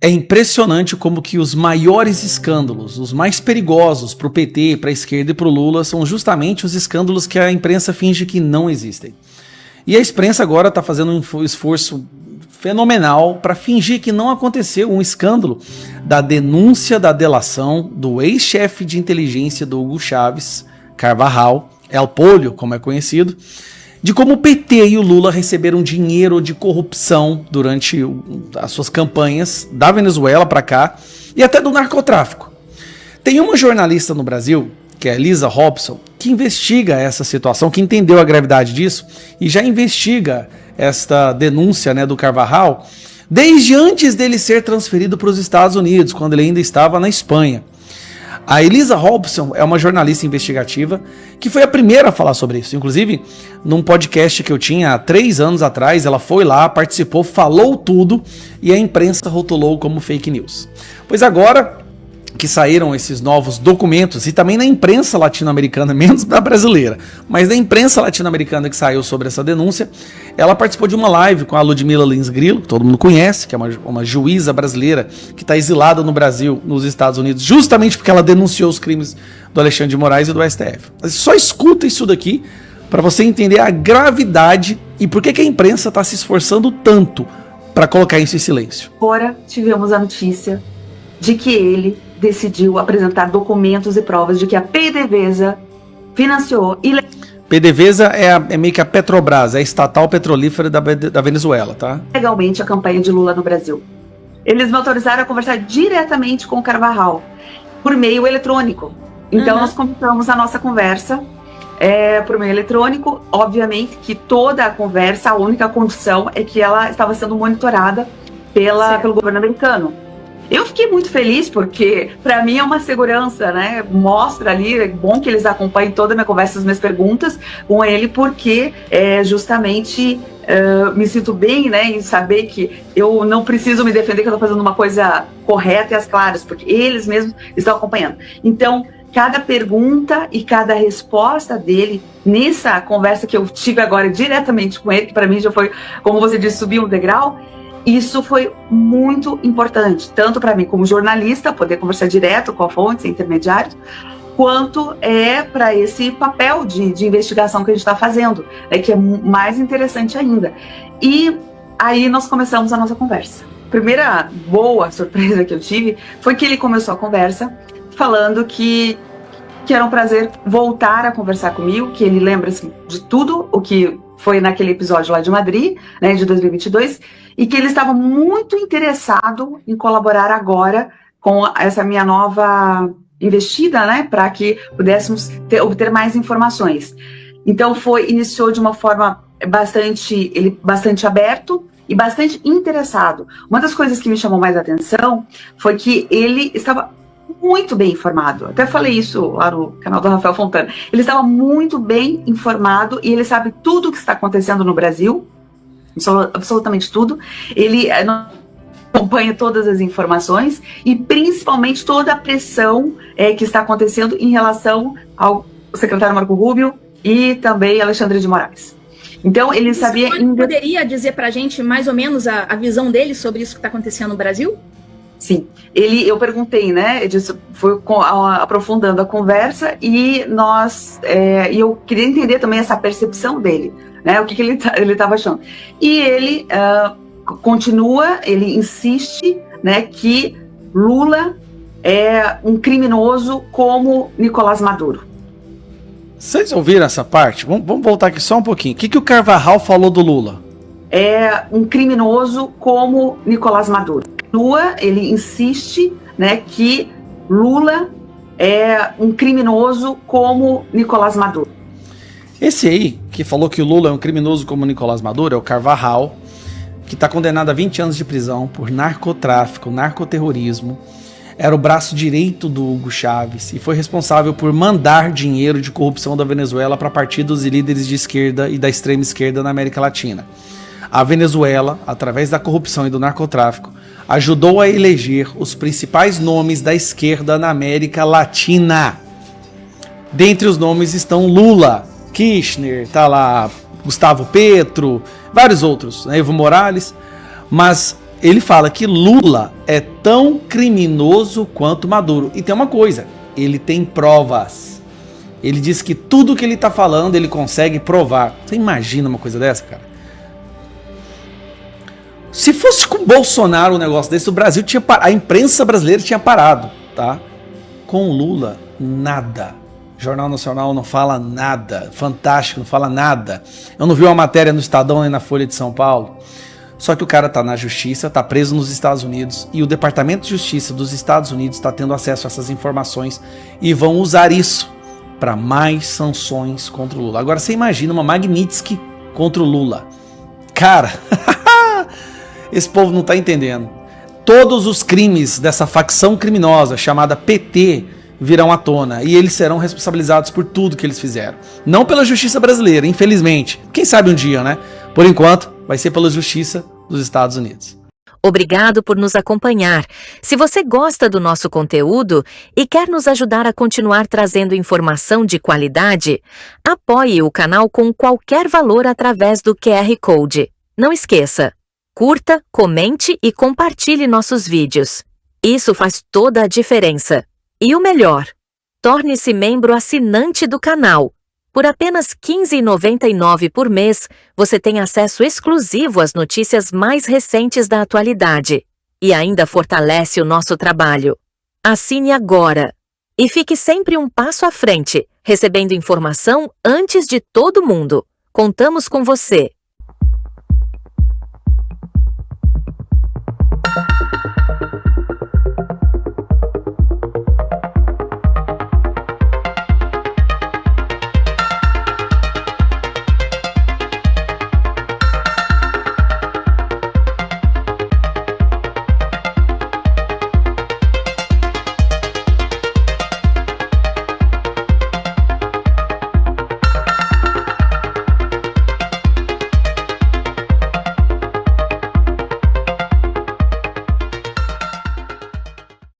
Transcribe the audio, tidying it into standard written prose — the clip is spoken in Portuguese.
É impressionante como que os maiores escândalos, os mais perigosos para o PT, para a esquerda e para o Lula, são justamente os escândalos que a imprensa finge que não existem. E a imprensa agora está fazendo um esforço fenomenal para fingir que não aconteceu um escândalo da denúncia da delação do ex-chefe de inteligência do Hugo Chávez, Carvajal, El Pollo, como é conhecido, de como o PT e o Lula receberam dinheiro de corrupção durante as suas campanhas da Venezuela para cá e até do narcotráfico. Tem uma jornalista no Brasil, que é a Lisa Robson, que investiga essa situação, que entendeu a gravidade disso e já investiga esta denúncia, né, do Carvajal desde antes dele ser transferido para os Estados Unidos, quando ele ainda estava na Espanha. A Elisa Robson é uma jornalista investigativa que foi a primeira a falar sobre isso. Inclusive, num podcast que eu tinha há 3 anos atrás, ela foi lá, participou, falou tudo e a imprensa rotulou como fake news. Pois agora que saíram esses novos documentos, e também na imprensa latino-americana, menos da brasileira, mas na imprensa latino-americana que saiu sobre essa denúncia, ela participou de uma live com a Ludmila Lins Grillo, que todo mundo conhece, que é uma juíza brasileira que está exilada no Brasil, nos Estados Unidos, justamente porque ela denunciou os crimes do Alexandre de Moraes e do STF. Mas só escuta isso daqui para você entender a gravidade e por que a imprensa está se esforçando tanto para colocar isso em silêncio. Agora tivemos a notícia de que ele decidiu apresentar documentos e provas de que a PDVSA financiou PDVSA é meio que a Petrobras, é a estatal petrolífera da Venezuela, tá? Legalmente a campanha de Lula no Brasil. Eles me autorizaram a conversar diretamente com o Carvajal, por meio eletrônico. Então nós começamos a nossa conversa por meio eletrônico. Obviamente que toda a conversa, a única condição é que ela estava sendo monitorada pelo governo americano. Eu fiquei muito feliz porque, para mim, é uma segurança, né? Mostra ali, é bom que eles acompanhem toda a minha conversa, as minhas perguntas com ele, porque justamente me sinto bem, né? Em saber que eu não preciso me defender, que eu estou fazendo uma coisa correta e às claras, porque eles mesmos estão acompanhando. Então, cada pergunta e cada resposta dele nessa conversa que eu tive agora diretamente com ele, que para mim já foi, como você disse, subir um degrau. Isso foi muito importante, tanto para mim como jornalista, poder conversar direto com a fonte, sem intermediários, quanto para esse papel de investigação que a gente está fazendo, que é mais interessante ainda. E aí nós começamos a nossa conversa. A primeira boa surpresa que eu tive foi que ele começou a conversa falando que era um prazer voltar a conversar comigo, que ele lembra-se de tudo o que foi naquele episódio lá de Madrid, né, de 2022, e que ele estava muito interessado em colaborar agora com essa minha nova investida, né, para que pudéssemos obter mais informações. Então iniciou de uma forma bastante aberto e bastante interessado. Uma das coisas que me chamou mais a atenção foi que ele estava muito bem informado. Até falei isso lá no canal do Rafael Fontana. Ele estava muito bem informado e ele sabe tudo o que está acontecendo no Brasil, absolutamente tudo. Ele acompanha todas as informações e principalmente toda a pressão que está acontecendo em relação ao secretário Marco Rubio e também Alexandre de Moraes. Então ele sabia... Poderia dizer para a gente mais ou menos a visão dele sobre isso que está acontecendo no Brasil? Sim, eu perguntei, né, foi aprofundando a conversa e eu queria entender também essa percepção dele, né, o que ele estava achando. E ele ele insiste, né, que Lula é um criminoso como Nicolás Maduro. Vocês ouviram essa parte? Vamos voltar aqui só um pouquinho. O que o Carvajal falou do Lula? É um criminoso como Nicolás Maduro. Ele insiste, né, que Lula é um criminoso como Nicolás Maduro. Esse aí, que falou que o Lula é um criminoso como Nicolás Maduro, é o Carvajal, que está condenado a 20 anos de prisão por narcotráfico, narcoterrorismo. Era o braço direito do Hugo Chávez e foi responsável por mandar dinheiro de corrupção da Venezuela para partidos e líderes de esquerda e da extrema esquerda na América Latina. A Venezuela, através da corrupção e do narcotráfico, ajudou a eleger os principais nomes da esquerda na América Latina. Dentre os nomes estão Lula, Kirchner, tá lá Gustavo Petro, vários outros, né, Evo Morales. Mas ele fala que Lula é tão criminoso quanto Maduro. E tem uma coisa, ele tem provas. Ele diz que tudo que ele tá falando ele consegue provar. Você imagina uma coisa dessa, cara? Se fosse com Bolsonaro um negócio desse, o Brasil tinha a imprensa brasileira tinha parado, tá? Com o Lula, nada. Jornal Nacional não fala nada. Fantástico, não fala nada. Eu não vi uma matéria no Estadão nem na Folha de São Paulo. Só que o cara tá na justiça, tá preso nos Estados Unidos e o Departamento de Justiça dos Estados Unidos está tendo acesso a essas informações e vão usar isso para mais sanções contra o Lula. Agora você imagina uma Magnitsky contra o Lula. Cara, esse povo não tá entendendo. Todos os crimes dessa facção criminosa chamada PT virão à tona e eles serão responsabilizados por tudo que eles fizeram. Não pela justiça brasileira, infelizmente. Quem sabe um dia, né? Por enquanto, vai ser pela justiça dos Estados Unidos. Obrigado por nos acompanhar. Se você gosta do nosso conteúdo e quer nos ajudar a continuar trazendo informação de qualidade, apoie o canal com qualquer valor através do QR Code. Não esqueça, curta, comente e compartilhe nossos vídeos. Isso faz toda a diferença. E o melhor, torne-se membro assinante do canal. Por apenas R$ 15,99 por mês, você tem acesso exclusivo às notícias mais recentes da atualidade e ainda fortalece o nosso trabalho. Assine agora e fique sempre um passo à frente, recebendo informação antes de todo mundo. Contamos com você!